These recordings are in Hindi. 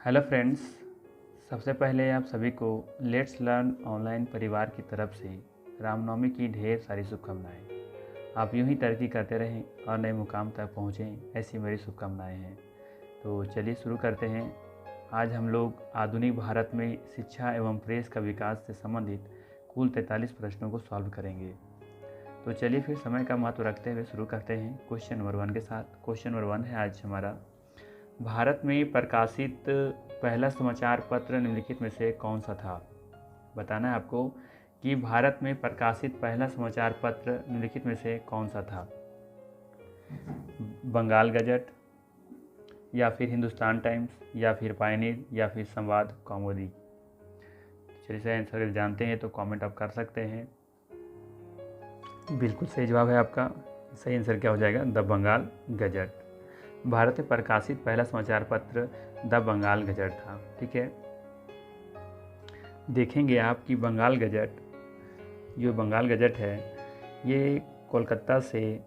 हेलो फ्रेंड्स, सबसे पहले आप सभी को लेट्स लर्न ऑनलाइन परिवार की तरफ से रामनवमी की ढेर सारी शुभकामनाएं। आप यूं ही तरक्की करते रहें और नए मुकाम तक पहुँचें, ऐसी मेरी शुभकामनाएं हैं। तो चलिए शुरू करते हैं। आज हम लोग आधुनिक भारत में शिक्षा एवं प्रेस का विकास से संबंधित कुल 43 प्रश्नों को सॉल्व करेंगे। तो चलिए फिर समय का महत्व रखते हुए शुरू करते हैं क्वेश्चन नंबर 1 के साथ। क्वेश्चन नंबर 1 है आज हमारा, भारत में प्रकाशित पहला समाचार पत्र निम्नलिखित में से कौन सा था। बताना है आपको कि भारत में प्रकाशित पहला समाचार पत्र निम्नलिखित में से कौन सा था। बंगाल गजट, या फिर हिंदुस्तान टाइम्स, या फिर पायनियर, या फिर संवाद कौमुदी। चलिए आंसर जानते हैं तो कमेंट आप कर सकते हैं। बिल्कुल सही जवाब है आपका। सही आंसर क्या हो जाएगा? The Bengal gazette. भारत में प्रकाशित पहला समाचार पत्र द बंगाल गजट था। ठीक है, देखेंगे आप कि बंगाल गजट, जो बंगाल गजट है ये कोलकाता से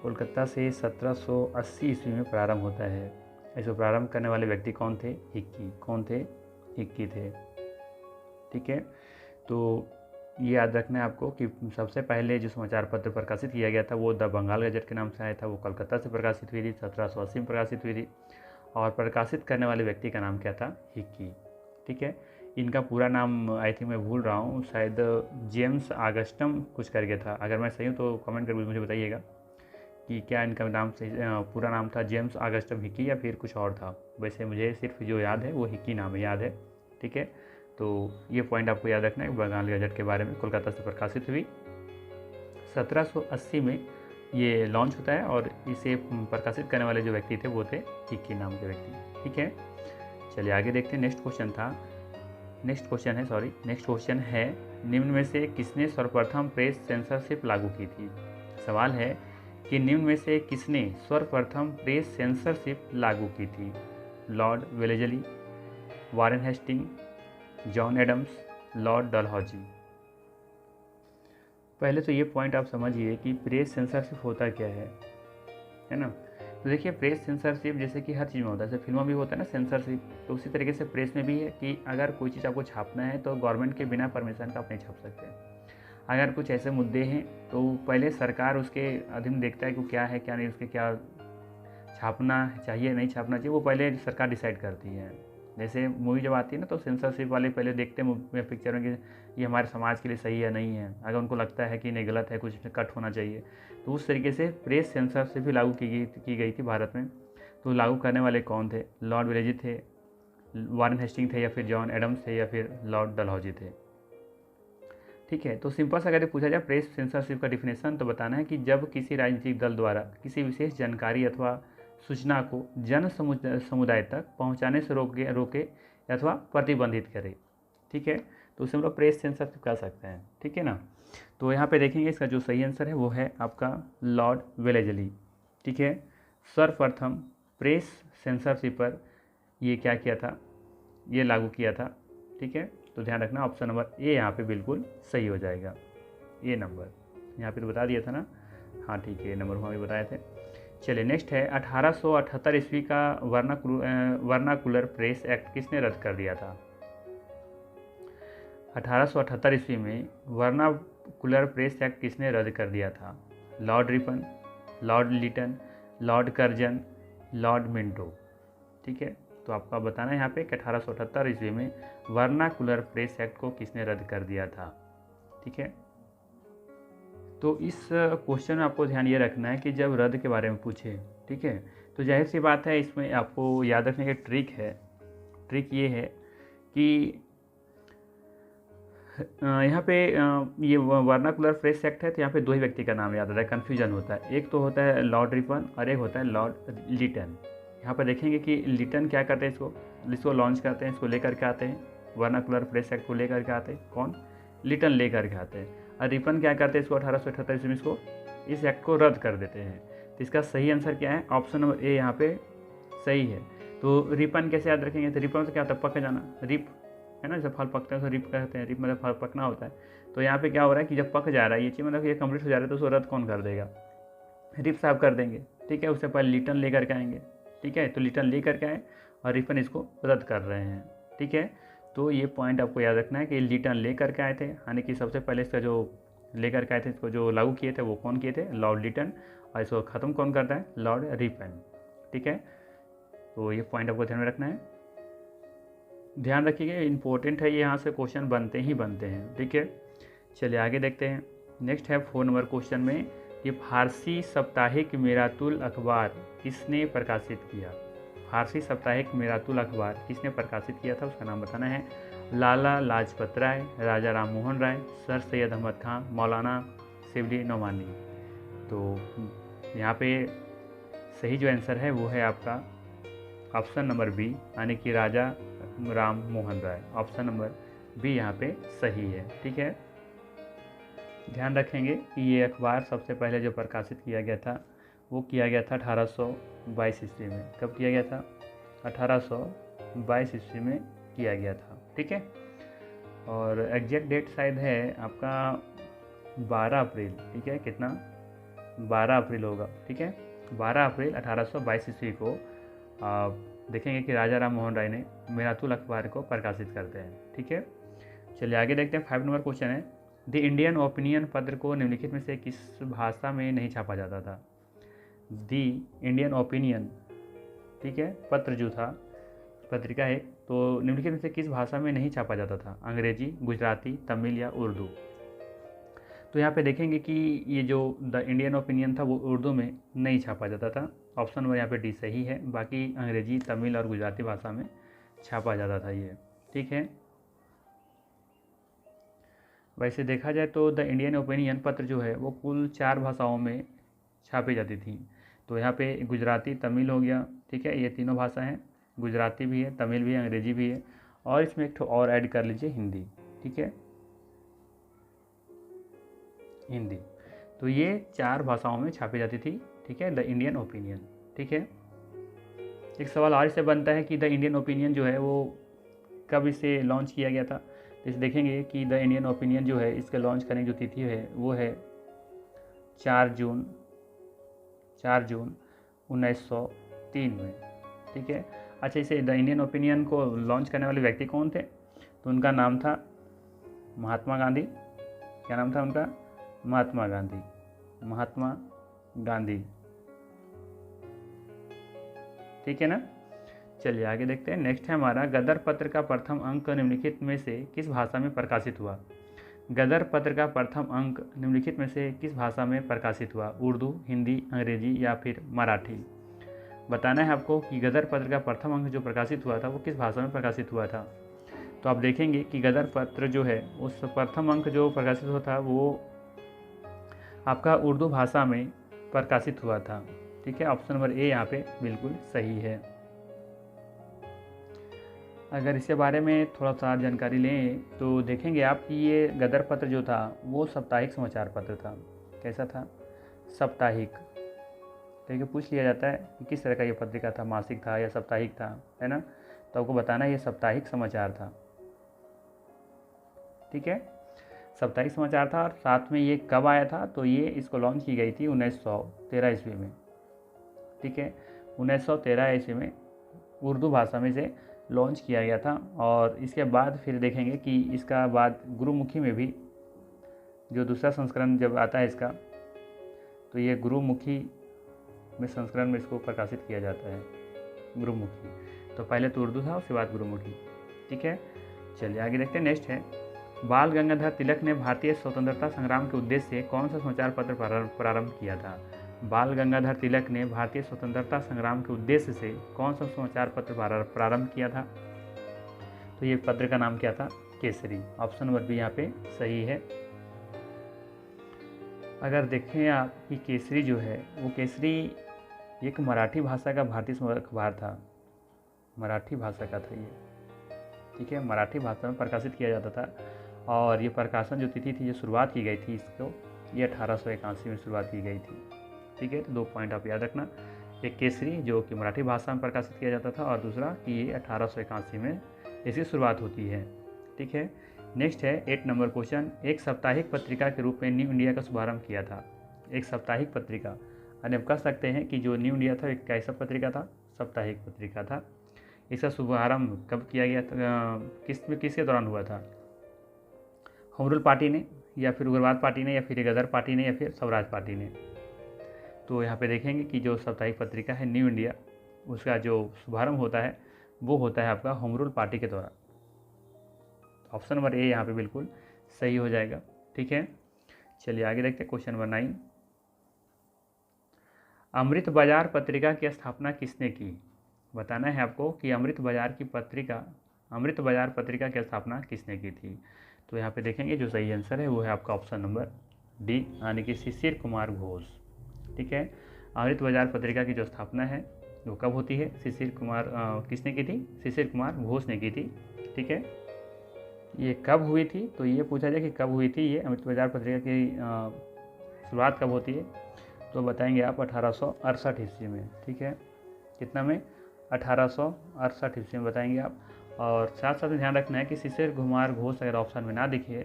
1780 ईस्वी में प्रारंभ होता है। इसको प्रारंभ करने वाले व्यक्ति कौन थे? हिक्की थे। ठीक है, तो ये याद रखना है आपको कि सबसे पहले जो समाचार पत्र प्रकाशित किया गया था वो द बंगाल गजट के नाम से आया था। वो कलकत्ता से प्रकाशित हुई थी, 1780 में प्रकाशित हुई थी। और प्रकाशित करने वाले व्यक्ति का नाम क्या था? हिक्की। ठीक है, इनका पूरा नाम आई थिंक मैं भूल रहा हूँ, शायद जेम्स ऑगस्टम कुछ करके था। अगर मैं सही हूँ तो कमेंट करके मुझे बताइएगा कि क्या इनका नाम सही पूरा नाम था जेम्स ऑगस्टम हिक्की या फिर कुछ और था। वैसे मुझे सिर्फ जो याद है वो हिक्की नाम याद है। ठीक है, तो ये पॉइंट आपको याद रखना है। बंगाल गजट के बारे में कोलकाता से प्रकाशित हुई, 1780 में ये लॉन्च होता है और इसे प्रकाशित करने वाले जो व्यक्ति थे वो थे हिक्की नाम के व्यक्ति। ठीक है, चलिए आगे देखते हैं। नेक्स्ट क्वेश्चन है निम्न में से किसने सर्वप्रथम प्रेस सेंसरशिप लागू की थी। सवाल है कि निम्न में से किसने सर्वप्रथम प्रेस सेंसरशिप लागू की थी। Lord Wellesley, Warren Hasting, John Adams, Lord Dalhousie. पहले तो ये पॉइंट आप समझिए कि प्रेस सेंसरशिप होता क्या है ना। तो देखिए, प्रेस सेंसरशिप जैसे कि हर चीज़ में होता है, जैसे फिल्मों में भी होता है ना सेंसरशिप, तो उसी तरीके से प्रेस में भी है कि अगर कोई चीज़ आपको छापना है तो गवर्नमेंट के बिना परमिशन का आप नहीं छाप सकते। अगर कुछ ऐसे मुद्दे हैं तो पहले सरकार उसके अधीन देखता है कि क्या है क्या नहीं, उसके क्या छापना चाहिए नहीं छापना चाहिए, वो पहले सरकार डिसाइड करती है। जैसे मूवी जब आती है ना तो सेंसरशिप वाले पहले देखते हैं पिक्चर में कि ये हमारे समाज के लिए सही है नहीं है। अगर उनको लगता है कि नहीं गलत है, कुछ कट होना चाहिए, तो उस तरीके से प्रेस सेंसरशिप भी लागू की गई थी भारत में। तो लागू करने वाले कौन थे? लॉर्ड वेलेजी थे, वारेन हेस्टिंग थे, या फिर जॉन एडम्स थे, या फिर लॉर्ड डलहौजी थे। ठीक है, तो सिंपल सा अगर पूछा जाए प्रेस सेंसरशिप का डिफिनेशन, तो बताना है कि जब किसी राजनीतिक दल द्वारा किसी विशेष जानकारी अथवा सूचना को जन समुदाय तक पहुंचाने से रोके अथवा प्रतिबंधित करे। ठीक है, तो उसे हम लोग प्रेस सेंसरशिप कह सकते हैं। ठीक है ना, तो यहाँ पे देखेंगे इसका जो सही आंसर है वो है आपका लॉर्ड वेलेजली। ठीक है, सर्वप्रथम प्रेस सेंसरशिप पर ये क्या किया था? ये लागू किया था। ठीक है, तो ध्यान रखना ऑप्शन नंबर ए यहाँ पे बिल्कुल सही हो जाएगा। ए नंबर यहाँ पे तो बता दिया था ना। हाँ ठीक है, नंबर वहाँ भी बताए थे। चलिए नेक्स्ट है 1878 ईस्वी का वर्नाकुलर प्रेस एक्ट किसने रद्द कर दिया था। 1878 ईस्वी में वर्नाकुलर प्रेस एक्ट किसने रद्द कर दिया था? Lord Ripon, Lord Lytton, Lord Curzon, Lord Minto. ठीक है, तो आपका बताना है यहाँ पे कि 1878 ईस्वी में वर्नाकुलर प्रेस एक्ट को किसने रद्द कर दिया था। ठीक है, तो इस क्वेश्चन में आपको ध्यान ये रखना है कि जब रद्द के बारे में पूछे, ठीक है, तो जाहिर सी बात है इसमें आपको याद रखने की ट्रिक ये है कि यहाँ पे ये वर्नाकुलर प्रेस एक्ट है, तो यहाँ पे दो ही व्यक्ति का नाम याद आता है, कन्फ्यूजन होता है। एक तो होता है लॉर्ड रिपन और एक होता है लॉर्ड लिटन। यहाँ पर देखेंगे कि लिटन क्या करते हैं, इसको लॉन्च करते हैं, इसको लेकर के आते हैं, वर्नाकुलर प्रेस एक्ट को लेकर के आते हैं। कौन? लिटन लेकर के आते हैं। और रिपन क्या करते हैं, इसको 1878 ईस्वी में इसको इस एक्ट को रद्द कर देते हैं। तो इसका सही आंसर क्या है? ऑप्शन नंबर ए यहाँ पे सही है। तो रिपन कैसे याद रखेंगे? तो रिपन से क्या होता है? पक जाना। रिप है ना, जब फल पकता है तो रिप कहते हैं। रिप मतलब फल पकना होता है। तो यहाँ पे क्या हो रहा है कि जब पक जा रहा है ये चीज़, मतलब ये कंप्लीट हो जा रहा है, तो उसको रद्द कौन कर देगा? रिप साहब कर देंगे। ठीक है, उससे पहले लिटन लेकर के आएंगे, ठीक है। तो लिटन ले करके आए और रिफन इसको रद्द कर रहे हैं, ठीक है। तो ये पॉइंट आपको याद रखना है कि लिटन ले करके आए थे, यानी कि सबसे पहले इसका जो ले करके आए थे, इसको जो लागू किए थे वो कौन किए थे, लॉर्ड लिटन, और इसको ख़त्म कौन करता है, लॉर्ड रिपन, ठीक है। तो ये पॉइंट आपको ध्यान में रखना है, ध्यान रखिएगा, इंपॉर्टेंट है, ये यहाँ से क्वेश्चन बनते ही बनते हैं, ठीक है। चलिए आगे देखते हैं। नेक्स्ट है 4 नंबर क्वेश्चन में, ये फारसी साप्ताहिक मिरातुल अखबार किसने प्रकाशित किया। फारसी साप्ताहिक मिरातुल अखबार किसने प्रकाशित किया था, उसका नाम बताना है। लाला लाजपत राय, राजा राम मोहन राय, सर सैयद अहमद खान, मौलाना शिबली नोमानी। तो यहाँ पे सही जो आंसर है वो है आपका ऑप्शन नंबर बी, यानी कि राजा Ram Mohan Roy. Option number B यहाँ पे सही है, ठीक है। ध्यान रखेंगे कि ये अखबार सबसे पहले जो प्रकाशित किया गया था वो किया गया था 1822 ईस्वी में। कब किया गया था, 1822 ईस्वी में किया गया था, ठीक है। और एग्जैक्ट डेट शायद है आपका 12 अप्रैल, ठीक है। कितना, 12 अप्रैल होगा, ठीक है। 12 अप्रैल 1822 ईस्वी को देखेंगे कि राजा राम मोहन राय ने मिरातुल अखबार को प्रकाशित करते हैं, ठीक है। चलिए आगे देखते हैं। 5 नंबर क्वेश्चन है, द इंडियन ओपिनियन पत्र को निम्नलिखित में से किस भाषा में नहीं छापा जाता था। द इंडियन ओपिनियन, ठीक है, पत्र जो था, पत्रिका है, तो निम्नलिखित में से किस भाषा में नहीं छापा जाता था, अंग्रेजी, गुजराती, तमिल या उर्दू। तो यहाँ पे देखेंगे कि ये जो द इंडियन ओपिनियन था वो उर्दू में नहीं छापा जाता था। ऑप्शन नंबर यहाँ पे डी सही है, बाकी अंग्रेजी, तमिल और गुजराती भाषा में छापा जाता था ये, ठीक है। वैसे देखा जाए तो द इंडियन ओपिनियन पत्र जो है वो कुल 4 भाषाओं में छापी जाती थी। तो यहाँ पे गुजराती, तमिल हो गया, ठीक है, ये तीनों भाषा हैं, गुजराती भी है, तमिल भी है, अंग्रेजी भी है, और इसमें एक और ऐड कर लीजिए हिंदी, ठीक है, हिंदी। तो ये 4 भाषाओं में छापी जाती थी, ठीक है, द इंडियन ओपिनियन, ठीक है। एक सवाल और इससे बनता है कि द इंडियन ओपिनियन जो है वो कब इसे लॉन्च किया गया था। तो इसे देखेंगे कि द इंडियन ओपिनियन जो है इसके लॉन्च करने की जो तिथि है वो है 4 जून 1903 में, ठीक है। अच्छा, इसे द इंडियन ओपिनियन को लॉन्च करने वाले व्यक्ति कौन थे, तो उनका नाम था महात्मा गांधी। क्या नाम था उनका, महात्मा गांधी, महात्मा गांधी, ठीक है ना। चलिए आगे देखते हैं। नेक्स्ट है हमारा, गदर पत्र का प्रथम अंक निम्नलिखित में से किस भाषा में प्रकाशित हुआ। गदर पत्र का प्रथम अंक निम्नलिखित में से किस भाषा में प्रकाशित हुआ, उर्दू, हिंदी, अंग्रेजी या फिर मराठी। बताना है आपको कि गदर पत्र का प्रथम अंक जो प्रकाशित हुआ था वो किस भाषा में प्रकाशित हुआ था। तो आप देखेंगे कि गदर पत्र जो है उस प्रथम अंक जो प्रकाशित हुआ था वो आपका उर्दू भाषा में प्रकाशित हुआ था, ठीक है। ऑप्शन नंबर ए यहाँ पे बिल्कुल सही है। अगर इसके बारे में थोड़ा सा जानकारी लें तो देखेंगे आप कि ये गदर पत्र जो था वो साप्ताहिक समाचार पत्र था। कैसा था, साप्ताहिक, क्योंकि पूछ लिया जाता है कि किस तरह का ये पत्रिका था, मासिक था या साप्ताहिक था, है ना। तो आपको बताना है ये साप्ताहिक समाचार था, ठीक है, साप्ताहिक समाचार था। और साथ में ये कब आया था, तो ये इसको लॉन्च की गई थी 1913 ईस्वी में, ठीक है, 1913 ईस्वी में उर्दू भाषा में से लॉन्च किया गया था। और इसके बाद फिर देखेंगे कि इसका बाद गुरुमुखी में भी जो दूसरा संस्करण जब आता है इसका, तो ये गुरुमुखी में संस्करण में इसको प्रकाशित किया जाता है, गुरुमुखी। तो पहले तो उर्दू था, उसके बाद गुरुमुखी, ठीक है। चलिए आगे देखते हैं। नेक्स्ट है, बाल गंगाधर तिलक ने भारतीय स्वतंत्रता संग्राम के उद्देश्य से कौन सा समाचार पत्र प्रारंभ किया था। बाल गंगाधर तिलक ने भारतीय स्वतंत्रता संग्राम के उद्देश्य से कौन सा समाचार पत्र प्रारंभ किया था। तो ये पत्र का नाम क्या था, केसरी। ऑप्शन नंबर बी यहाँ पे सही है। अगर देखें आप कि केसरी जो है वो केसरी एक मराठी भाषा का भारतीय अखबार था, मराठी भाषा का था ये, ठीक है, मराठी भाषा में प्रकाशित किया जाता था। और ये प्रकाशन जो तिथि थी, जो शुरुआत की गई थी इसको, ये 1881 में शुरुआत की गई थी, ठीक है। तो 2 पॉइंट आप याद रखना, एक केसरी जो कि मराठी भाषा में प्रकाशित किया जाता था, और दूसरा कि ये 1881 में इसकी शुरुआत होती है, ठीक है। नेक्स्ट है 8 नंबर क्वेश्चन, एक साप्ताहिक पत्रिका के रूप में न्यू इंडिया का शुभारंभ किया था। एक साप्ताहिक पत्रिका, यानी आप कह सकते हैं कि जो न्यू इंडिया था एक कैसा पत्रिका था, साप्ताहिक पत्रिका था। इसका शुभारंभ कब किया गया था, किसके दौरान हुआ था? होम रूल पार्टी ने, या फिर उग्रवाद पार्टी ने, या फिर गदर पार्टी ने, या फिर स्वराज पार्टी ने? तो यहाँ पे देखेंगे कि जो साप्ताहिक पत्रिका है न्यू इंडिया, उसका जो शुभारंभ होता है वो होता है आपका होम रूल पार्टी के द्वारा। ऑप्शन नंबर ए यहाँ पे बिल्कुल सही हो जाएगा। ठीक है, चलिए आगे देखते हैं क्वेश्चन नंबर 9। अमृत बाजार पत्रिका की स्थापना किसने की? बताना है आपको कि अमृत बाजार पत्रिका की स्थापना किसने की थी? तो यहाँ पे देखेंगे जो सही आंसर है वो है आपका ऑप्शन नंबर डी, यानी कि शिशिर कुमार घोष। ठीक है, अमृत बाजार पत्रिका की जो स्थापना है वो कब होती है? किसने की थी? शिशिर कुमार घोष ने की थी। ठीक है, ये कब हुई थी? तो ये पूछा जाए कि कब हुई थी ये अमृत बाजार पत्रिका की शुरुआत कब होती है? तो बताएंगे आप 1868 ईस्वी में। ठीक है, कितना में? 1868 ईस्वी में बताएंगे आप। और साथ साथ में ध्यान रखना है कि शिशिर कुमार घोष अगर ऑप्शन में ना दिखे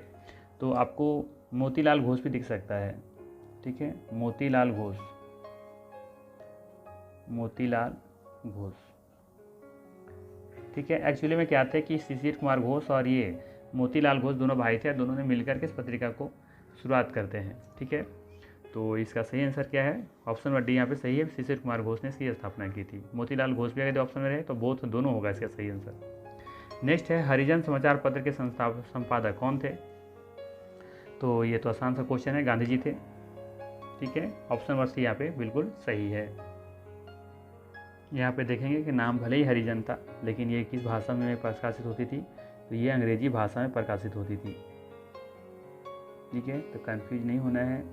तो आपको मोतीलाल घोष भी दिख सकता है। ठीक है, मोतीलाल घोष। ठीक है, एक्चुअली में क्या थे कि शिशिर कुमार घोष और ये मोतीलाल घोष दोनों भाई थे, दोनों ने मिलकर के इस पत्रिका को शुरुआत करते हैं। ठीक है, तो इसका सही आंसर क्या है? ऑप्शन नंबर डी यहाँ पे सही है, शिशिर कुमार घोष ने इसकी स्थापना की थी। दोनों घोष भी अगर ऑप्शन में रहे तो दोनों होगा इसका सही आंसर। नेक्स्ट है हरिजन समाचार पत्र के संपादक कौन थे? तो ये तो आसान सा क्वेश्चन है, गांधी जी थे। ठीक है, ऑप्शन नंबर सी यहाँ पे बिल्कुल सही है। यहाँ पे देखेंगे कि नाम भले ही हरिजन था लेकिन ये किस भाषा में प्रकाशित होती थी? तो ये अंग्रेजी भाषा में प्रकाशित होती थी। ठीक है, तो कंफ्यूज नहीं होना है,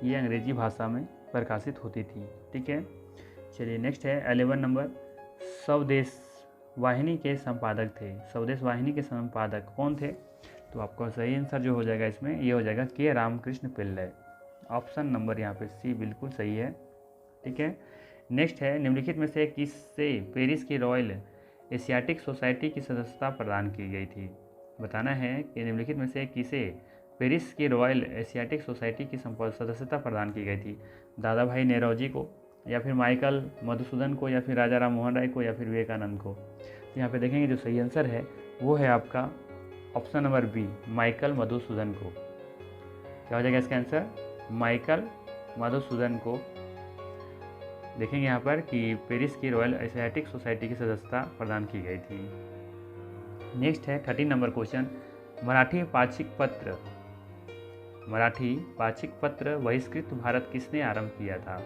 ये अंग्रेजी भाषा में प्रकाशित होती थी। ठीक है, चलिए नेक्स्ट है 11 नंबर। स्वदेश वाहिनी के संपादक थे। स्वदेश वाहिनी के संपादक कौन थे? तो आपका सही आंसर जो हो जाएगा इसमें ये हो जाएगा के रामकृष्ण पिल्लई। ऑप्शन नंबर यहाँ पे सी बिल्कुल सही है। ठीक है, नेक्स्ट है निम्नलिखित में से किससे पेरिस की रॉयल एशियाटिक सोसाइटी की सदस्यता प्रदान की गई थी? बताना है कि निम्नलिखित में से किसे पेरिस की रॉयल एशियाटिक सोसाइटी की सदस्यता प्रदान की गई थी? दादा भाई नेरोजी को, या फिर माइकल मधुसूदन को, या फिर राजा राम मोहन राय को, या फिर विवेकानंद को? तो यहाँ पे देखेंगे जो सही आंसर है वो है आपका option number B, Michael Madhusudan को। क्या हो जाएगा इसका आंसर? माइकल मधुसूदन को। देखेंगे यहाँ पर कि पेरिस की रॉयल एशियाटिक सोसाइटी की सदस्यता प्रदान की गई थी। नेक्स्ट है 13 नंबर क्वेश्चन। मराठी पाक्षिक पत्र बहिष्कृत भारत किसने आरंभ किया था?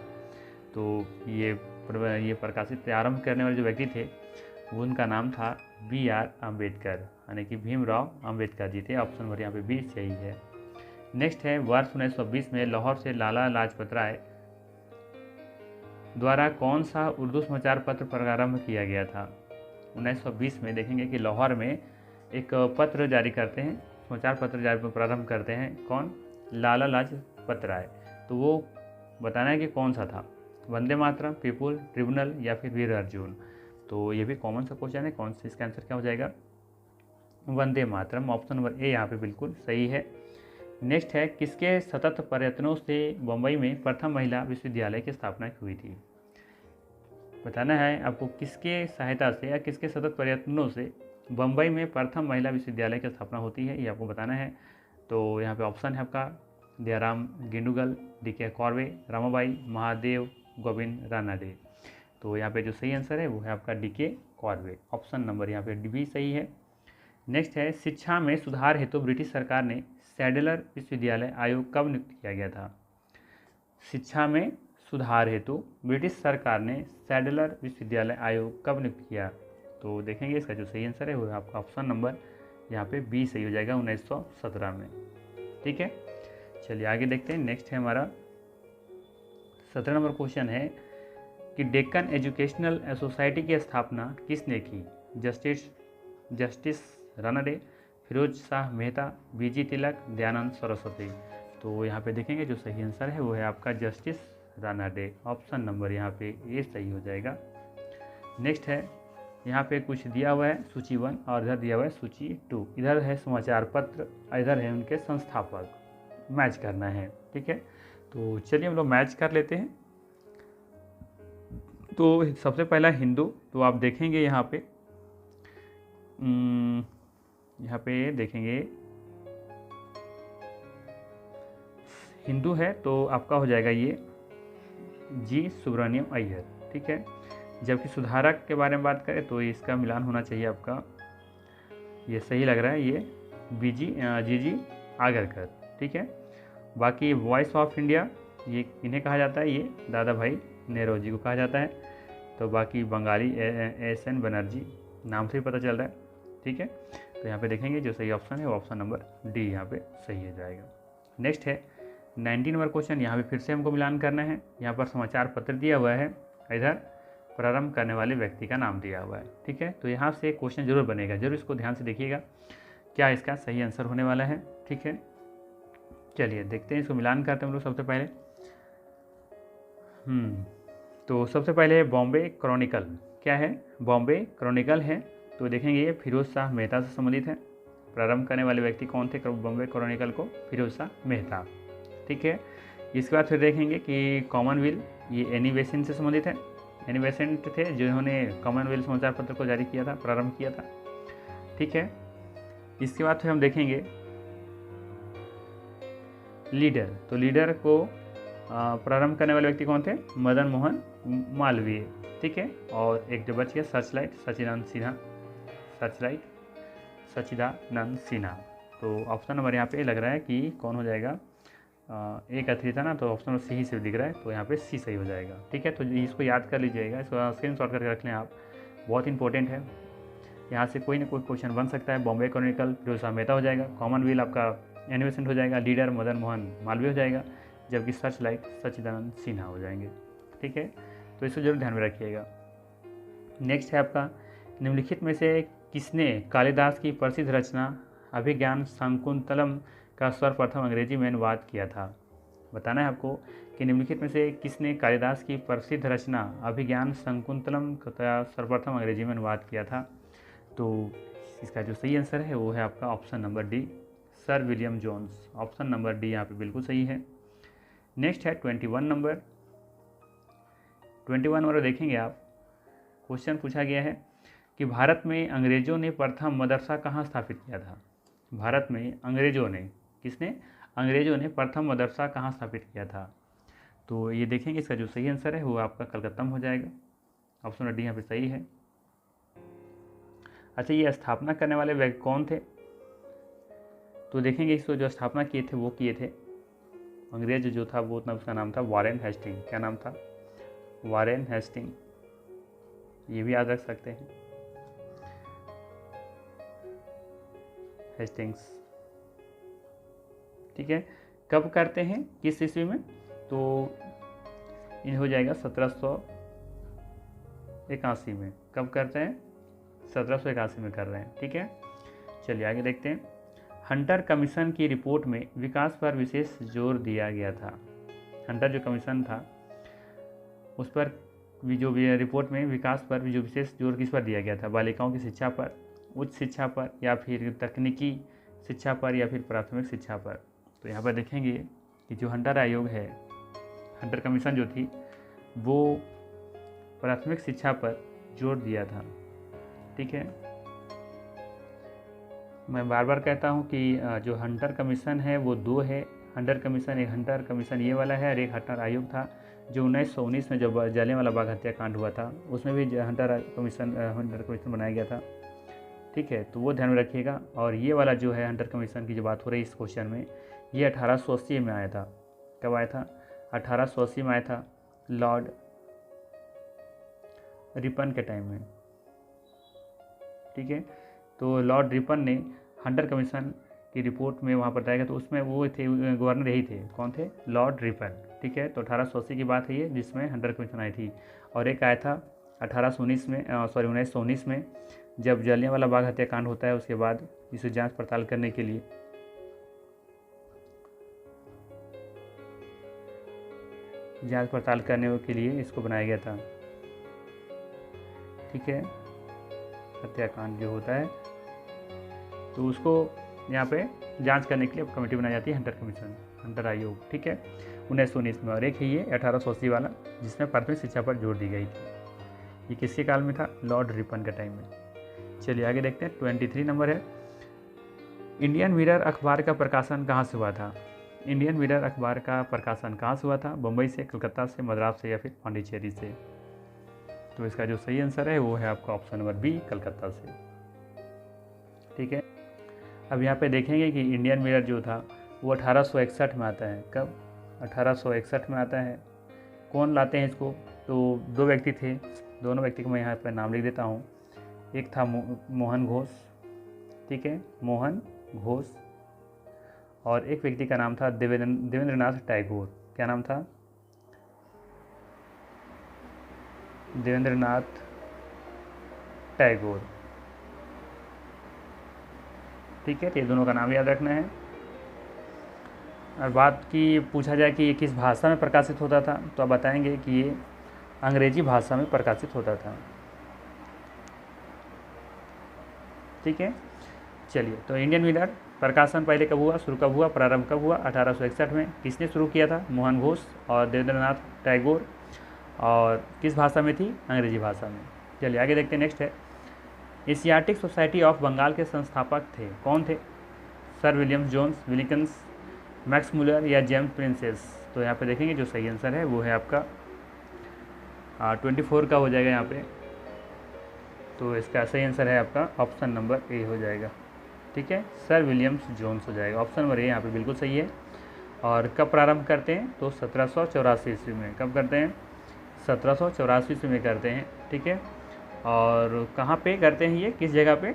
तो ये प्रकाशित आरंभ करने वाले जो व्यक्ति थे वो उनका नाम था BR अम्बेडकर, यानी कि भीमराव अम्बेडकर जी थे। ऑप्शन नंबर यहाँ पे बी सही है। नेक्स्ट है वर्ष 1920 में लाहौर से लाला लाजपत राय द्वारा कौन सा उर्दू समाचार पत्र प्रारंभ किया गया था? 1920 में देखेंगे कि लाहौर में एक पत्र जारी करते हैं, समाचार पत्र प्रारंभ करते हैं। कौन? लाला लाजपत राय। तो वो बताना है कि कौन सा था? वंदे मातरम, पीपुल, ट्रिब्यूनल, या फिर वीर अर्जुन? तो ये भी कॉमन सा क्वेश्चन है, कौन सा इसका आंसर क्या हो जाएगा? Vande Mataram. Option number A यहाँ पे बिल्कुल सही है। नेक्स्ट है किसके सतत प्रयत्नों से बम्बई में प्रथम महिला विश्वविद्यालय की स्थापना हुई थी? बताना है आपको किसके सहायता से या किसके सतत प्रयत्नों से बम्बई में प्रथम महिला विश्वविद्यालय की स्थापना होती है, ये आपको बताना है। तो यहाँ पे ऑप्शन है आपका दयाराम गिंडुगल, DK कॉर्वे, रमाबाई, महादेव गोविंद रानाडे। तो यहाँ पे जो सही आंसर है वो है आपका DK कॉर्वे। ऑप्शन नंबर यहाँ पे भी सही है। नेक्स्ट है शिक्षा में सुधार हेतु ब्रिटिश सरकार ने सैडलर विश्वविद्यालय आयोग कब नियुक्त किया गया था? शिक्षा में सुधार हेतु ब्रिटिश सरकार ने सैडलर विश्वविद्यालय आयोग कब नियुक्त किया? तो देखेंगे इसका जो सही आंसर है वो है आपका ऑप्शन नंबर यहाँ पे बी सही हो जाएगा, 1917 में। ठीक है, चलिए आगे देखते हैं। नेक्स्ट है हमारा 17 नंबर क्वेश्चन है कि डेक्कन एजुकेशनल सोसाइटी की स्थापना किसने की? जस्टिस रानाडे, फिरोज शाह मेहता, BG तिलक, दयानंद सरस्वती? तो यहाँ पे देखेंगे जो सही आंसर है वो है आपका जस्टिस रानाडे। ऑप्शन नंबर यहाँ पे ए सही हो जाएगा। नेक्स्ट है यहाँ पे कुछ दिया हुआ है सूची 1 और इधर दिया हुआ है सूची 2। इधर है समाचार पत्र, इधर है उनके संस्थापक, मैच करना है। ठीक है, तो चलिए हम लोग मैच कर लेते हैं। तो सबसे पहला हिंदू, तो आप देखेंगे यहाँ पे देखेंगे हिंदू है तो आपका हो जाएगा ये जी सुब्रमण्यम अय्यर, ठीक है। जबकि सुधारक के बारे में बात करें तो इसका मिलान होना चाहिए आपका, ये सही लग रहा है, ये जी आगरकर, ठीक है। बाकी वॉइस ऑफ इंडिया ये इन्हें कहा जाता है, ये दादा भाई नेहरू जी को कहा जाता है। तो बाकी बंगाली एस.एन. बनर्जी, नाम से ही पता चल रहा है, ठीक है। तो यहाँ पे देखेंगे जो सही ऑप्शन है वो ऑप्शन नंबर डी यहाँ पे सही हो जाएगा। नेक्स्ट है 19 नंबर क्वेश्चन। यहाँ पे फिर से हमको मिलान करना है। यहाँ पर समाचार पत्र दिया हुआ है, इधर प्रारंभ करने वाले व्यक्ति का नाम दिया हुआ है, ठीक है। तो यहाँ से क्वेश्चन जरूर बनेगा, जरूर इसको ध्यान से देखिएगा क्या इसका सही आंसर होने वाला है, ठीक है। चलिए देखते हैं, इसको मिलान करते हैं हम लोग सबसे पहले। तो सबसे पहले बॉम्बे क्रॉनिकल, क्या है? बॉम्बे क्रॉनिकल है। तो देखेंगे ये फिरोज शाह मेहता से संबंधित है। प्रारंभ करने वाले व्यक्ति कौन थे बॉम्बे क्रॉनिकल को? फिरोज शाह मेहता, ठीक है। इसके बाद फिर देखेंगे कि कॉमनवेल्थ, ये एनी बेसेंट से संबंधित है। एनी बेसेंट थे जिन्होंने कॉमनवेल्थ समाचार पत्र को जारी किया था, प्रारंभ किया था, ठीक है। इसके बाद फिर हम देखेंगे लीडर, तो लीडर को प्रारंभ करने वाले व्यक्ति कौन थे? मदन मोहन मालवीय, ठीक है। और एक जो बच गया सर्चलाइट, सच्चिदानंद सिन्हा। तो ऑप्शन नंबर यहाँ पे लग रहा है कि कौन हो जाएगा, एक अथी था ना, तो ऑप्शन नंबर सी ही से दिख रहा है, तो यहाँ पे सी सही हो जाएगा, ठीक है। तो इसको याद कर लीजिएगा, इसको स्क्रीनशॉट करके रख लें आप, बहुत इंपॉर्टेंट है। यहाँ से कोई ना कोई क्वेश्चन बन सकता है। बॉम्बे क्रॉनिकल फिरोज शाह मेहता हो जाएगा, कॉमनवेल्थ आपका एनी बेसेंट हो जाएगा, लीडर मदन मोहन मालवीय हो जाएगा, जबकि सर्चलाइट सच्चिदानंद सिन्हा हो जाएंगे, ठीक है। तो इसको जरूर ध्यान में रखिएगा। नेक्स्ट है आपका, निम्नलिखित में से किसने कालिदास की प्रसिद्ध रचना अभिज्ञान शाकुंतलम का सर्वप्रथम अंग्रेजी में अनुवाद किया था? बताना है आपको कि निम्नलिखित में से किसने कालिदास की प्रसिद्ध रचना अभिज्ञान शाकुंतलम का सर्वप्रथम अंग्रेजी में अनुवाद किया था? तो इसका जो सही आंसर है वो है आपका option number D, sir William Jones. Option number D यहाँ पे बिल्कुल सही है। नेक्स्ट है 21 नंबर। 21 नंबर देखेंगे आप, क्वेश्चन पूछा गया है कि भारत में अंग्रेजों ने प्रथम मदरसा कहाँ स्थापित किया था? भारत में अंग्रेजों ने, किसने? अंग्रेजों ने प्रथम मदरसा कहाँ स्थापित किया था? तो ये देखेंगे, इसका जो सही आंसर है वो आपका कलकत्ता में हो जाएगा। ऑप्शन नंबर डी यहाँ पे सही है। अच्छा, ये स्थापना करने वाले व्यक्ति कौन थे? तो देखेंगे इसको जो स्थापना किए थे वो किए थे अंग्रेज जो था वो, उसका नाम था वारेन हेस्टिंग। क्या नाम था? वारेन हेस्टिंग, ये भी याद रख सकते हैं, हेस्टिंग्स, ठीक है। कब करते हैं, किस ईस्वी में? तो इन हो जाएगा 1781 में। कब करते हैं? 1781 में कर रहे हैं, ठीक है। चलिए आगे देखते हैं। हंटर कमीशन की रिपोर्ट में विकास पर विशेष जोर दिया गया था। हंटर जो कमीशन था उस पर जो रिपोर्ट में विकास पर जो विशेष जोर किस पर दिया गया था? बालिकाओं की शिक्षा पर, उच्च शिक्षा पर, या फिर तकनीकी शिक्षा पर, या फिर प्राथमिक शिक्षा पर? तो यहाँ पर देखेंगे कि जो हंटर आयोग है, हंटर कमीशन जो थी वो प्राथमिक शिक्षा पर जोर दिया था, ठीक है। मैं बार बार कहता हूँ कि जो हंटर कमीशन है वो दो है। हंटर कमीशन, एक हंटर कमीशन ये वाला है और एक हंटर आयोग था जो 1919 में जब जलियांवाला बाग हत्याकांड हुआ था उसमें भी हंटर कमीशन बनाया गया था, ठीक है। तो वो ध्यान में रखिएगा। और ये वाला जो है हंटर कमीशन की जो बात हो रही है इस क्वेश्चन में, ये 1880 में आया था। कब आया था? 1880 में आया था, लॉर्ड रिपन के टाइम में, ठीक है। तो लॉर्ड रिपन ने हंटर कमीशन की रिपोर्ट में वहाँ पर बताया गया, तो उसमें वो थे गवर्नर यही थे। कौन थे? लॉर्ड रिपन, ठीक है। तो 1880 की बात है ये जिसमें हंटर कमीशन आई थी। और एक आया था 1919 में जब जलियांवाला बाग हत्याकांड होता है, उसके बाद इसे जांच पड़ताल करने के लिए इसको बनाया गया था, ठीक है। हत्याकांड जो होता है तो उसको यहाँ पे जांच करने के लिए कमेटी बनाई जाती है, हंटर कमीशन, हंटर आयोग, ठीक है, 1919 में। और एक है ये 1880 वाला जिसमें प्राथमिक शिक्षा पर जोर दी गई थी। ये किसके काल में था? लॉर्ड रिपन के टाइम में। चलिए आगे देखते हैं। 23 नंबर है, इंडियन मिरर अखबार का प्रकाशन कहाँ से हुआ था? इंडियन मिरर अखबार का प्रकाशन कहाँ से हुआ था? बम्बई से, कलकत्ता से, मद्रास से या फिर पांडिचेरी से? तो इसका जो सही आंसर है वो है आपका ऑप्शन नंबर बी, कलकत्ता से। ठीक है, अब यहाँ पे देखेंगे कि इंडियन मिरर जो था वो 1861 में आता है। कब? 1861 में आता है। कौन लाते हैं इसको? तो दो व्यक्ति थे, दोनों व्यक्ति को मैं यहाँ पर नाम लिख देता हूँ। एक था मोहन घोष, ठीक है, मोहन घोष, और एक व्यक्ति का नाम था देवेंद्रनाथ टैगोर। क्या नाम था? देवेंद्रनाथ टैगोर। ठीक है, तो ये दोनों का नाम याद रखना है। और बात की पूछा जाए कि ये किस भाषा में प्रकाशित होता था, तो आप बताएंगे कि ये अंग्रेजी भाषा में प्रकाशित होता था। ठीक है, चलिए, तो इंडियन मिरर प्रकाशन पहले कब हुआ, शुरू कब हुआ, प्रारंभ कब हुआ? 1861 में। किसने शुरू किया था? मोहन घोष और देवेंद्रनाथ टैगोर। और किस भाषा में थी? अंग्रेजी भाषा में। चलिए आगे देखते हैं। नेक्स्ट है, एशियाटिक सोसाइटी ऑफ बंगाल के संस्थापक थे, कौन थे? Sir William Jones, Wilkins, Max Muller या जेम्स प्रिंसेस? तो यहाँ पे देखेंगे जो सही आंसर है वो है आपका 24 का हो जाएगा यहाँ पे। तो इसका सही आंसर है आपका ऑप्शन नंबर ए हो जाएगा। ठीक है, सर विलियम्स जोन्स हो जाएगा। ऑप्शन नंबर ए यहाँ पे बिल्कुल सही है। और कब प्रारंभ करते हैं? तो 1784 ईस्वी में। कब करते हैं? 1784 ईस्वी में करते हैं। ठीक है, और कहाँ पे करते हैं ये, किस जगह पे?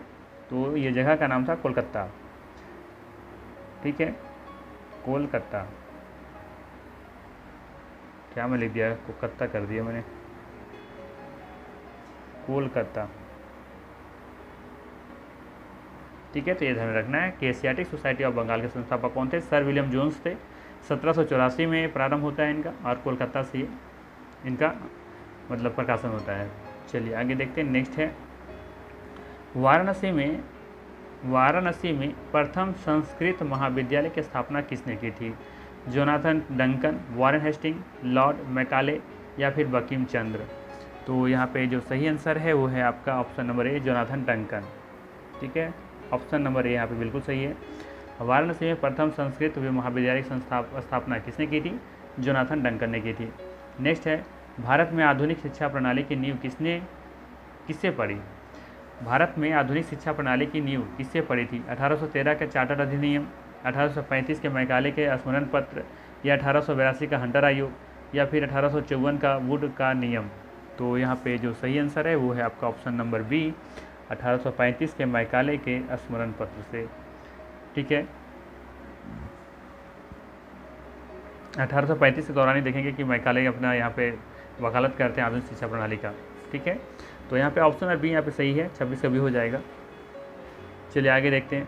तो ये जगह का नाम था कोलकाता। ठीक है, कोलकाता। क्या मैं लिख दिया? कोलकाता कर दिया मैंने, कोलकाता। ठीक है, तो ये ध्यान रखना है कि एशियाटिक सोसाइटी ऑफ बंगाल के संस्थापक कौन थे? सर विलियम जोन्स थे। 1784 में प्रारंभ होता है इनका, और कोलकाता से इनका मतलब प्रकाशन होता है। चलिए आगे देखते हैं। नेक्स्ट है, वाराणसी में प्रथम संस्कृत महाविद्यालय की स्थापना किसने की थी? Jonathan Duncan, Warren Hasting, Lord Macaulay या फिर बंकिम चंद्र? तो यहाँ पे जो सही आंसर है वो है आपका option number A, Jonathan Duncan. ठीक है, ऑप्शन नंबर ए यहाँ पे बिल्कुल सही है। वाराणसी में प्रथम संस्कृत महाविद्यालय की स्थापना किसने की थी? जोनाथन डंकन ने की थी। नेक्स्ट है, भारत में आधुनिक शिक्षा प्रणाली की नींव किससे पड़ी? भारत में आधुनिक शिक्षा प्रणाली की नींव किससे पड़ी थी? 1813 के चार्टर अधिनियम, 1835 के मैकाले के स्मरण पत्र, या 1882 का हंटर आयोग, या फिर 1854 का वुड का नियम? तो यहाँ पे जो सही आंसर है वो है आपका ऑप्शन नंबर बी, 1835 के मैकाले के स्मरण पत्र से। ठीक है, 1835 के दौरान ही देखेंगे कि मैकाले अपना यहाँ पे वकालत करते हैं आधुनिक शिक्षा प्रणाली का। ठीक है, तो यहाँ पे ऑप्शन नंबर बी यहाँ पे सही है, 26 का भी हो जाएगा। चलिए आगे देखते हैं,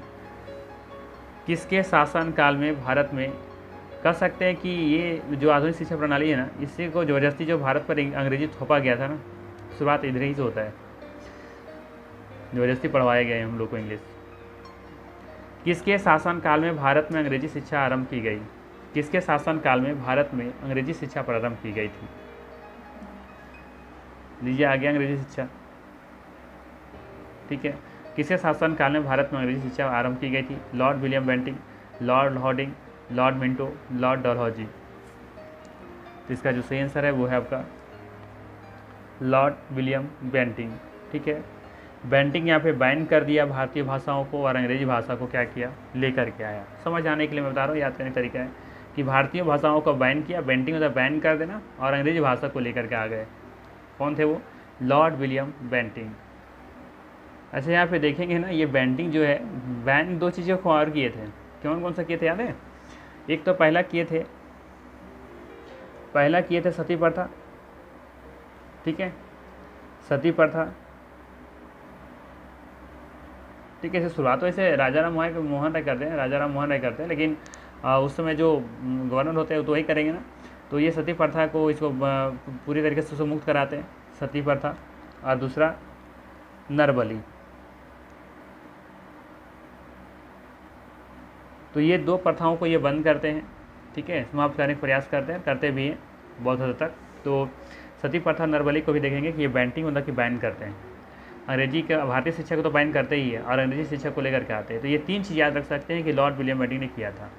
किसके शासन काल में भारत में कह सकते हैं कि ये जो आधुनिक शिक्षा प्रणाली है ना, इसी को ज़बरदस्ती जो भारत पर अंग्रेजी थोपा गया था ना, शुरुआत इधर ही से होता है, ज़बरदस्ती पढ़वाया गया है हम लोग को इंग्लिश। किसके शासन काल में भारत में अंग्रेजी शिक्षा आरंभ की गई? किसके शासन काल में भारत में अंग्रेजी शिक्षा प्रारंभ की गई थी? लीजिए आगे अंग्रेजी शिक्षा। ठीक है, किसके शासन काल में भारत में अंग्रेजी शिक्षा आरंभ की गई थी? Lord William Bentinck, Lord Harding, Lord Minto, Lord Dalhousie? तो इसका जो सही आंसर है वो है आपका लॉर्ड विलियम बेंटिंग। ठीक है, बेंटिंग यहाँ पे बैन कर दिया भारतीय भाषाओं को, और अंग्रेजी भाषा को क्या किया? लेकर के आया। समझ आने के लिए मैं बता रहा हूँ, याद करने का तरीका है कि भारतीय भाषाओं को बैन किया, बेंटिंग मतलब बैन कर देना, और अंग्रेजी भाषा को लेकर के आ गए। कौन थे वो? Lord William Bentinck. अच्छा, यहाँ पे देखेंगे ना, ये बेंटिंग जो है, बैन दो चीज़ों को और किए थे। कौन सा किए थे याद है? एक तो पहला किए थे सती प्रथा। ठीक है, सती प्रथा। ठीक है, इसे शुरुआत तो ऐसे राजा राम मोहन राय करते हैं, लेकिन उस समय जो गवर्नर होते हैं तो वही करेंगे ना। तो ये सती प्रथा को, इसको पूरी तरीके से मुक्त कराते हैं, सती प्रथा। और दूसरा नरबली। तो ये दो प्रथाओं को ये बंद करते हैं। ठीक है, समाप्त करने का प्रयास करते हैं, करते भी हैं बहुत हद तक। तो सती प्रथा नरबली को भी देखेंगे कि ये बैंटिंग मतलब कि बैन करते हैं। अंग्रेजी का भारतीय शिक्षा को तो बैन करते ही है और अंग्रेजी शिक्षा को लेकर के आते हैं। तो ये 3 चीज़ याद रख सकते हैं कि लॉर्ड विलियम बेंटिंक ने किया था।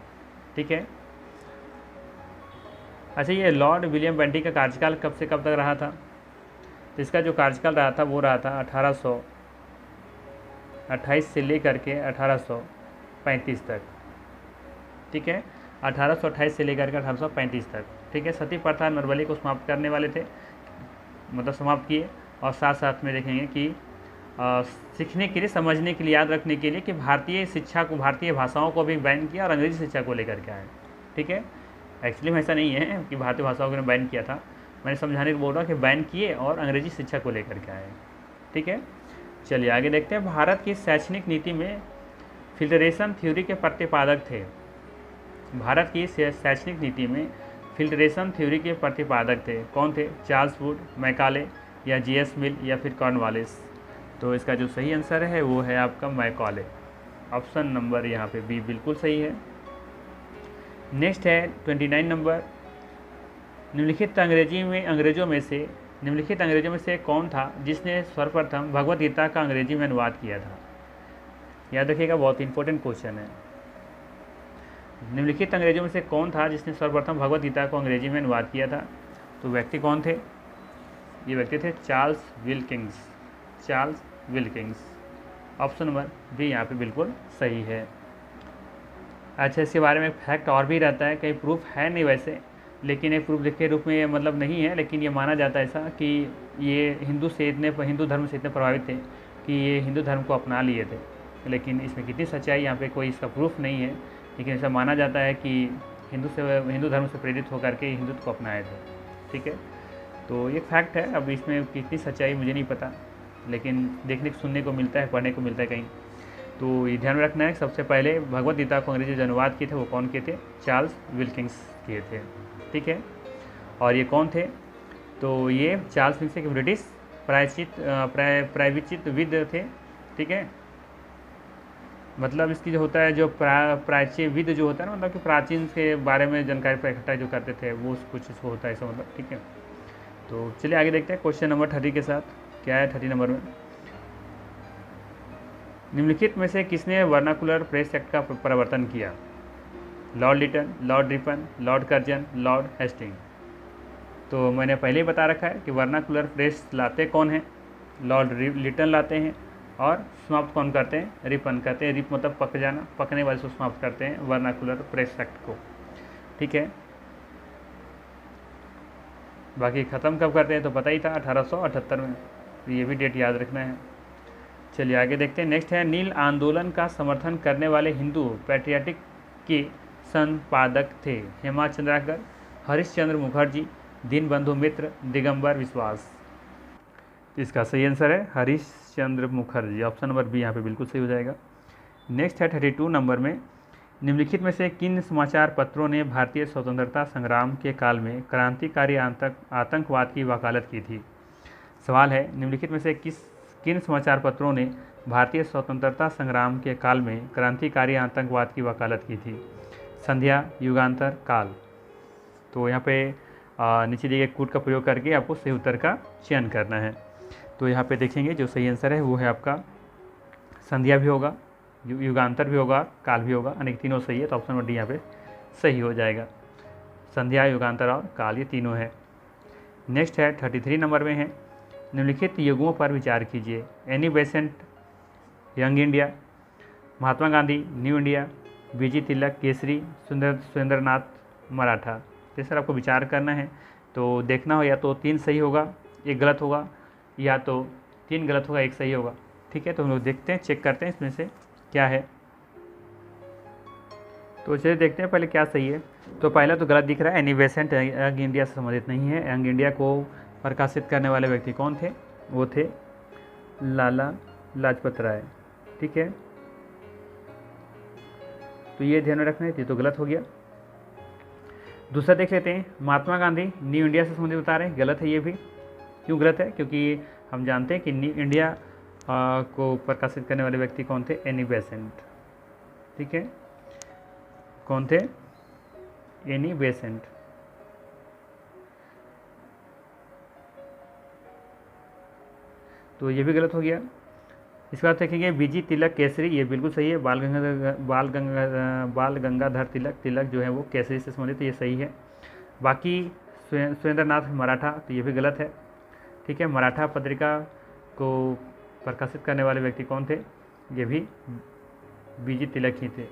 ठीक है। अच्छा, ये लॉर्ड विलियम बेंटिंक का कार्यकाल कब से कब तक रहा था? तो इसका जो कार्यकाल रहा था वो रहा था 1828 से लेकर के 1835 तक। ठीक है, 1828 से लेकर के 1835 तक। ठीक है, सती प्रथा नरबली को समाप्त करने वाले थे, मतलब समाप्त किए। और साथ साथ में देखेंगे कि सीखने के लिए, समझने के लिए, याद रखने के लिए कि भारतीय शिक्षा को, भारतीय भाषाओं को भी बैन किया और अंग्रेजी शिक्षा को लेकर के आए। ठीक है, एक्चुअली में ऐसा नहीं है कि भारतीय भाषाओं को बैन किया था, मैंने समझाने को बोल रहा कि बैन किए और अंग्रेजी शिक्षा को लेकर के आए। ठीक है, चलिए आगे देखते हैं। भारत की शैक्षणिक नीति में फिल्टरेशन थ्योरी के प्रतिपादक थे। भारत की शैक्षणिक नीति में फिल्टरेशन थ्योरी के प्रतिपादक थे, कौन थे? चार्ल्स वुड, मैकाले या जीएस मिल या फिर कॉर्नवालिस। तो इसका जो सही आंसर है वो है आपका मैकाले। ऑप्शन नंबर यहाँ पे बी बिल्कुल सही है। नेक्स्ट है 29 नंबर। निम्नलिखित अंग्रेजों में से कौन था जिसने सर्वप्रथम भगवद गीता का अंग्रेजी में अनुवाद किया था? याद रखिएगा, बहुत इंपॉर्टेंट क्वेश्चन है। निम्नलिखित अंग्रेजों में से कौन था जिसने सर्वप्रथम भगवद गीता को अंग्रेजी में अनुवाद किया था? तो व्यक्ति कौन थे? ये व्यक्ति थे Charles Wilkins. Option number B यहाँ पे बिल्कुल सही है। अच्छा, इसके बारे में फैक्ट और भी रहता है, कहीं प्रूफ है नहीं वैसे, लेकिन एक प्रूफ के रूप में मतलब नहीं है, लेकिन ये माना जाता है ऐसा कि ये हिंदू धर्म से इतने प्रभावित थे कि ये हिंदू धर्म को अपना लिए थे। लेकिन इसमें कितनी सच्चाई, यहाँ पे कोई इसका प्रूफ नहीं है, लेकिन ऐसा माना जाता है कि हिंदू धर्म से प्रेरित होकर के हिंदुत्व को अपनाए थे। ठीक है, तो ये फैक्ट है। अब इसमें कितनी सच्चाई मुझे नहीं पता, लेकिन देखने सुनने को मिलता है, पढ़ने को मिलता है कहीं। तो ये ध्यान रखना है, सबसे पहले भगवद गीता को अंग्रेजी जो अनुवाद किए थे वो कौन किए थे? चार्ल्स विल्किंस किए थे। ठीक है, और ये कौन थे? तो ये चार्ल्स विल्किंस एक ब्रिटिश प्रायश्चितविद थे। ठीक है, मतलब इसकी जो होता है, जो प्रायश्चितविद जो होता है ना, मतलब कि प्राचीन के बारे में जानकारी इकट्ठा जो करते थे वो कुछ इसको होता है ऐसा, मतलब। ठीक है, तो चलिए आगे देखते हैं क्वेश्चन नंबर 30 के साथ। क्या है 30 नंबर में? निम्नलिखित में से किसने वर्नाकुलर प्रेस एक्ट का प्रवर्तन किया? Lord Lytton, Lord Ripon, Lord Curzon, Lord Hasting. तो मैंने पहले ही बता रखा है कि वर्नाकुलर प्रेस लाते कौन हैं? लॉर्ड लिटन लाते हैं। और समाप्त कौन करते हैं? रिपन करते हैं। रिप मतलब पक जाना, पकने वाले से समाप्त करते हैं वर्नाकुलर प्रेस एक्ट को। ठीक है, बाकी ख़त्म कब करते हैं तो पता ही था, 1878 में। तो ये भी डेट याद रखना है। चलिए आगे देखते हैं। नेक्स्ट है, नील आंदोलन का समर्थन करने वाले हिंदू पैट्रियाटिक के संपादक थे? हेमा चंद्राकर, हरिश्चंद्र मुखर्जी, दीनबंधु मित्र, दिगंबर विश्वास। इसका सही आंसर है Harishchandra Mukherjee. Option number B यहाँ पे बिल्कुल सही हो जाएगा। नेक्स्ट है 32 नंबर में। निम्नलिखित में से किन समाचार पत्रों ने भारतीय स्वतंत्रता संग्राम के काल में क्रांतिकारी आतंकवाद की वकालत की थी? सवाल है, निम्नलिखित में से किन समाचार पत्रों ने भारतीय स्वतंत्रता संग्राम के काल में क्रांतिकारी आतंकवाद की वकालत की थी? संध्या, युगांतर, काल। तो यहाँ पे नीचे दिए गए कोड का प्रयोग करके आपको सही उत्तर का चयन करना है। तो यहाँ पे देखेंगे जो सही आंसर है वो है आपका संध्या भी होगा, युगांतर भी होगा, काल भी होगा, यानी तीनों सही है। तो ऑप्शन नंबर डी यहाँ पे सही हो जाएगा। संध्या, युगांतर और काल, ये तीनों है। नेक्स्ट है 33 नंबर में है, निम्नलिखित युगों पर विचार कीजिए। Annie Besant, young India, Mahatma Gandhi, new India, बीजी तिलक, केसरी, सुरेंद्रनाथ मराठा। तो सर आपको विचार करना है, तो देखना हो या तो 3 सही होगा, 1 गलत होगा, या तो 3 गलत होगा, 1 सही होगा। ठीक है, तो हम लोग देखते हैं, चेक करते हैं इसमें से क्या है। तो चलिए देखते हैं पहले क्या सही है। तो पहला तो गलत दिख रहा है, एनी बेसेंट यंग इंडिया से संबंधित नहीं है। यंग इंडिया को प्रकाशित करने वाले व्यक्ति कौन थे? वो थे लाला लाजपत राय। ठीक है, तो ये ध्यान में रखना है, ये तो गलत हो गया। दूसरा देख लेते हैं, महात्मा गांधी न्यू इंडिया से संबंधित बता रहे हैं, गलत है ये भी। क्यों गलत है? क्योंकि हम जानते हैं कि न्यू इंडिया को प्रकाशित करने वाले व्यक्ति कौन थे? Annie Besant. ठीक है, कौन थे? Annie Besant. तो ये भी गलत हो गया। इसके बाद देखेंगे बीजी तिलक केसरी, ये बिल्कुल सही है। बाल गंगाधर तिलक जो है वो केसरी से संबंधित, ये सही है। बाकी सुरेंद्रनाथ मराठा, तो ये भी गलत है। ठीक है, मराठा पत्रिका को प्रकाशित करने वाले व्यक्ति कौन थे? ये भी बीजी तिलक ही थे।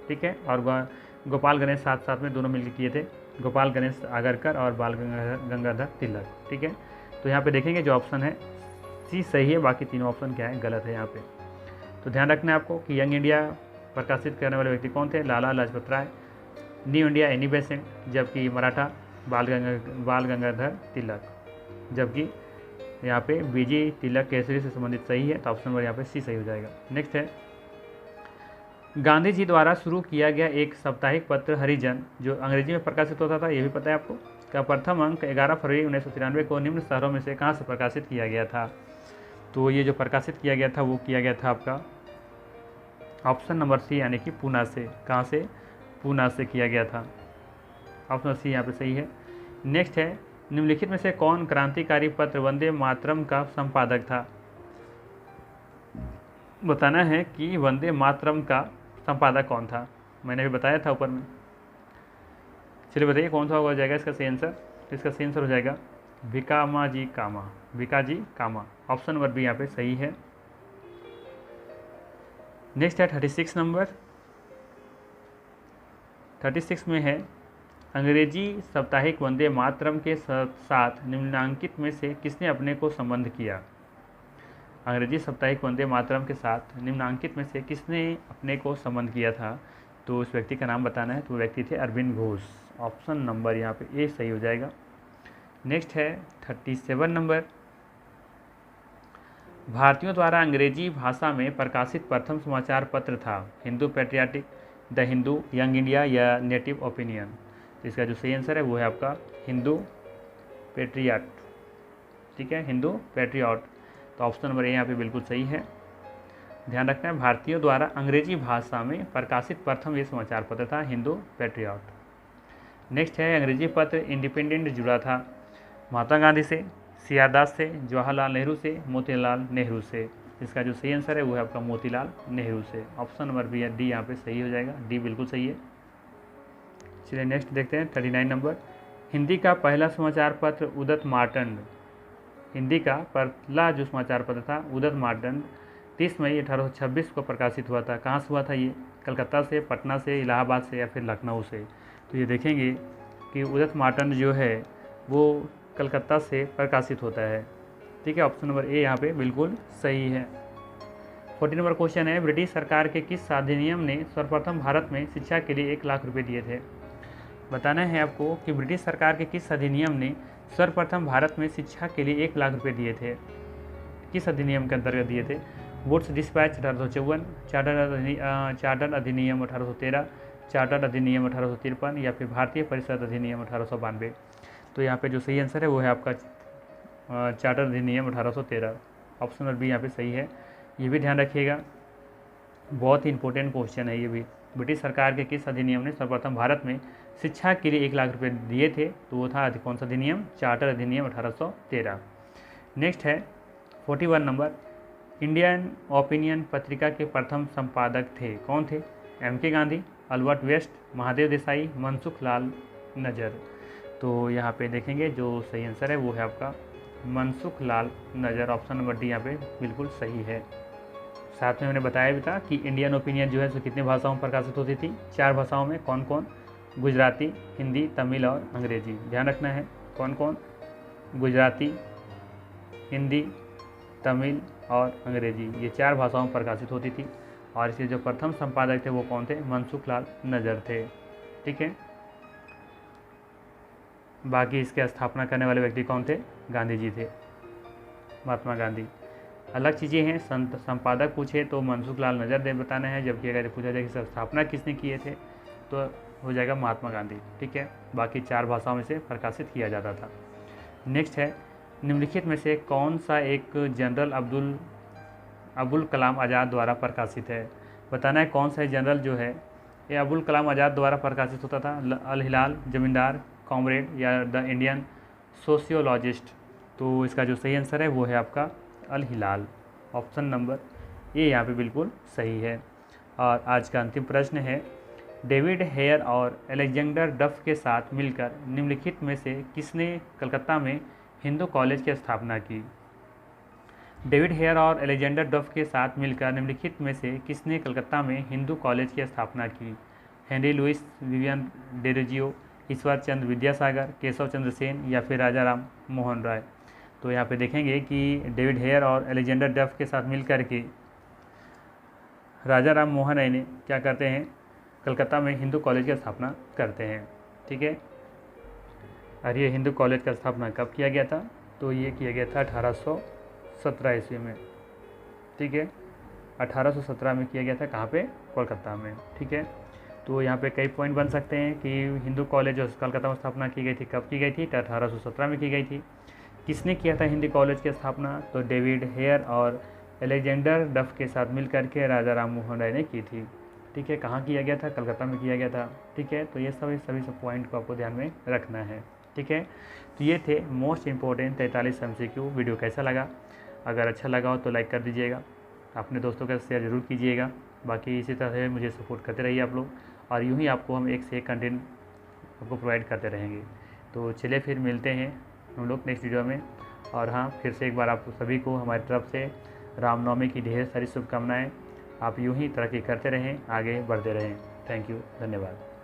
ठीक है, और गोपाल गणेश साथ साथ में दोनों मिलकर किए थे, गोपाल गणेश आगरकर और बाल गंगाधर तिलक। ठीक है, तो यहाँ पे देखेंगे जो ऑप्शन है सी सही है, बाकी तीनों ऑप्शन क्या है? गलत है यहाँ पे। तो ध्यान रखना है आपको कि यंग इंडिया प्रकाशित करने वाले व्यक्ति कौन थे? Lala Lajpat Rai. New India Annie Besant, जबकि मराठा बाल गंगाधर तिलक, जबकि यहाँ पे बीजी तिलक केसरी से संबंधित सही है, तो ऑप्शन नंबर यहाँ पे सी सही हो जाएगा। नेक्स्ट है गांधी जी द्वारा शुरू किया गया एक साप्ताहिक पत्र हरिजन जो अंग्रेजी में प्रकाशित होता था, ये भी पता है आपको, का प्रथम अंक 11 फरवरी 1993 को निम्न शहरों में से कहाँ से प्रकाशित किया गया था? तो ये जो प्रकाशित किया गया था वो किया गया था आपका ऑप्शन नंबर सी, यानी कि पूना से। कहाँ से? पूना से किया गया था। ऑप्शन सी यहाँ पे सही है। नेक्स्ट है निम्नलिखित में से कौन क्रांतिकारी पत्र वंदे मातरम का संपादक था? बताना है कि वंदे मातरम का संपादक कौन था। मैंने भी बताया था ऊपर में। चलिए बताइए कौन सा हो जाएगा इसका सही आंसर? इसका सही आंसर हो जाएगा भिकाजी कामा। ऑप्शन नंबर बी यहाँ पे सही है। नेक्स्ट है 36 नंबर। 36 में है अंग्रेजी साप्ताहिक वंदे मातरम के साथ निम्नांकित में से किसने अपने को संबंध किया? अंग्रेजी साप्ताहिक वंदे मातरम के साथ निम्नांकित में से किसने अपने को संबंध किया था? तो उस व्यक्ति का नाम बताना है, तो वो व्यक्ति थे अरविंद घोष। ऑप्शन नंबर यहाँ पे ए सही हो जाएगा। नेक्स्ट है 37 नंबर। भारतीयों द्वारा अंग्रेजी भाषा में प्रकाशित प्रथम समाचार पत्र था Hindu patriotic, the Hindu, young India या नेटिव ओपिनियन? तो इसका जो सही आंसर है वो है आपका हिंदू पैट्रियट। ठीक है, हिंदू पैट्रियट। तो ऑप्शन नंबर ए यहाँ पे बिल्कुल सही है। ध्यान रखना है भारतीयों द्वारा अंग्रेजी भाषा में प्रकाशित प्रथम ये समाचार पत्र था हिंदू पैट्रियट। नेक्स्ट है अंग्रेजी पत्र इंडिपेंडेंट जुड़ा था महात्मा गांधी से, सियादास से, जवाहरलाल नेहरू से, मोतीलाल नेहरू से? इसका जो सही आंसर है वो है आपका मोतीलाल नेहरू से। ऑप्शन नंबर बी डी यहाँ पे सही हो जाएगा, डी बिल्कुल सही है। चलिए नेक्स्ट देखते हैं 39 नंबर। हिंदी का पहला समाचार पत्र उदत मार्टंड, हिंदी का पहला जो समाचार पत्र था उदत मार्टंड 30 मई 1826 को प्रकाशित हुआ था। कहाँ से हुआ था ये? कलकत्ता से, पटना से, इलाहाबाद से या फिर लखनऊ से? तो ये देखेंगे कि उदत मार्टंड जो है वो कलकत्ता से प्रकाशित होता है। ठीक है, ऑप्शन नंबर ए यहाँ पे बिल्कुल सही है। 40 नंबर क्वेश्चन है ब्रिटिश सरकार के किस अधिनियम ने सर्वप्रथम भारत में शिक्षा के लिए 1 लाख रुपये दिए थे? बताना है आपको कि ब्रिटिश सरकार के किस अधिनियम ने सर्वप्रथम भारत में शिक्षा के लिए 1 लाख रुपये दिए थे? किस अधिनियम के अंतर्गत दिए थे? वुड्स डिस्पैच 1854, चार्टर अधिनियम 1813, चार्टर अधिनियम 1853 या फिर भारतीय परिषद अधिनियम 1892? तो यहाँ पे जो सही आंसर है वो है आपका चार्टर अधिनियम 1813। ऑप्शन नंबर बी यहाँ पे सही है। ये भी ध्यान रखिएगा, बहुत ही इंपॉर्टेंट क्वेश्चन है ये भी। ब्रिटिश सरकार के किस अधिनियम ने सर्वप्रथम भारत में शिक्षा के लिए 1 लाख रुपये दिए थे? तो वो था कौन सा अधिनियम? चार्टर अधिनियम 1813। नेक्स्ट है 41 नंबर। इंडियन ओपिनियन पत्रिका के प्रथम संपादक थे, कौन थे? M.K. Gandhi, Albert West, Mahadev Desai, Mansukh Lal Nazar? तो यहाँ पे देखेंगे जो सही आंसर है वो है आपका मनसुख लाल नजर। ऑप्शन नंबर डी यहाँ पे बिल्कुल सही है। साथ में मैंने बताया भी था कि इंडियन ओपिनियन जो है सो कितनी भाषाओं में प्रकाशित होती थी? 4 भाषाओं में। कौन कौन? गुजराती, हिंदी, तमिल और अंग्रेजी। ध्यान रखना है कौन कौन? गुजराती, हिंदी, तमिल और अंग्रेजी, ये 4 भाषाओं में प्रकाशित होती थी। और इसके जो प्रथम संपादक थे वो कौन थे? मनसुख लाल नजर थे। ठीक है, बाकी इसके स्थापना करने वाले व्यक्ति कौन थे? गांधी जी थे, महात्मा गांधी। अलग चीज़ें हैं, संपादक पूछे तो मनसुख लाल नजर दे बताना है, जबकि अगर पूछा जाए कि स्थापना किसने किए थे तो हो जाएगा महात्मा गांधी। ठीक है, बाकी 4 भाषाओं में से प्रकाशित किया जाता था। नेक्स्ट है निम्नलिखित में से कौन सा एक जनरल अबुल कलाम आज़ाद द्वारा प्रकाशित है? बताना है कौन सा जनरल जो है ये अबुल कलाम आज़ाद द्वारा प्रकाशित होता था? अल हिलाल, जमींदार, कॉमरेड या द इंडियन सोशियोलॉजिस्ट? तो इसका जो सही आंसर है वो है आपका अल हिलाल। ऑप्शन नंबर ए यहाँ पे बिल्कुल सही है। और आज का अंतिम प्रश्न है, डेविड हेयर और अलेक्जेंडर डफ के साथ मिलकर निम्नलिखित में से किसने कलकत्ता में हिंदू कॉलेज की स्थापना की? डेविड हेयर और अलेक्जेंडर डफ के साथ मिलकर निम्नलिखित में से किसने कलकत्ता में हिंदू कॉलेज की स्थापना की? Henry Louis, Vivian Derozio, Ishwar Chandra Vidyasagar, Keshav Chandra Sen या फिर राजा राम मोहन राय। तो यहाँ पे देखेंगे कि डेविड हेयर और अलेक्जेंडर डफ के साथ मिलकर के राजा राम मोहन राय ने क्या करते हैं, कलकत्ता में हिंदू कॉलेज की स्थापना करते हैं। ठीक है, और ये हिंदू कॉलेज का स्थापना कब किया गया था? तो ये किया गया था 1817 ईस्वी में। ठीक है, 1817 में किया गया था। कहाँ पे? कोलकाता में। ठीक है, तो यहाँ पे कई पॉइंट बन सकते हैं कि हिंदू कॉलेज जो कलकत्ता में स्थापना की गई थी, कब की गई थी? तो 1817 में की गई थी। किसने किया था हिंदी कॉलेज की स्थापना? तो डेविड हेयर और अलेक्जेंडर डफ के साथ मिलकर के राजा राम मोहन राय ने की थी। ठीक है, कहाँ किया गया था? कलकत्ता में किया गया था। ठीक है, तो ये सभी सब पॉइंट को आपको ध्यान में रखना है। ठीक है, तो ये थे मोस्ट इम्पोर्टेंट 43 MCQ। वीडियो कैसा लगा? अगर अच्छा लगा हो तो लाइक कर दीजिएगा, अपने दोस्तों के साथ शेयर जरूर कीजिएगा। बाकी इसी तरह से मुझे सपोर्ट करते रहिए आप लोग, और यूँ ही आपको हम एक से एक कंटेंट आपको प्रोवाइड करते रहेंगे। तो चलिए फिर मिलते हैं हम लोग नेक्स्ट वीडियो में। और हाँ, फिर से एक बार आप सभी को हमारी तरफ से रामनवमी की ढेर सारी शुभकामनाएँ। आप यूँ ही तरक्की करते रहें, आगे बढ़ते रहें। थैंक यू, धन्यवाद।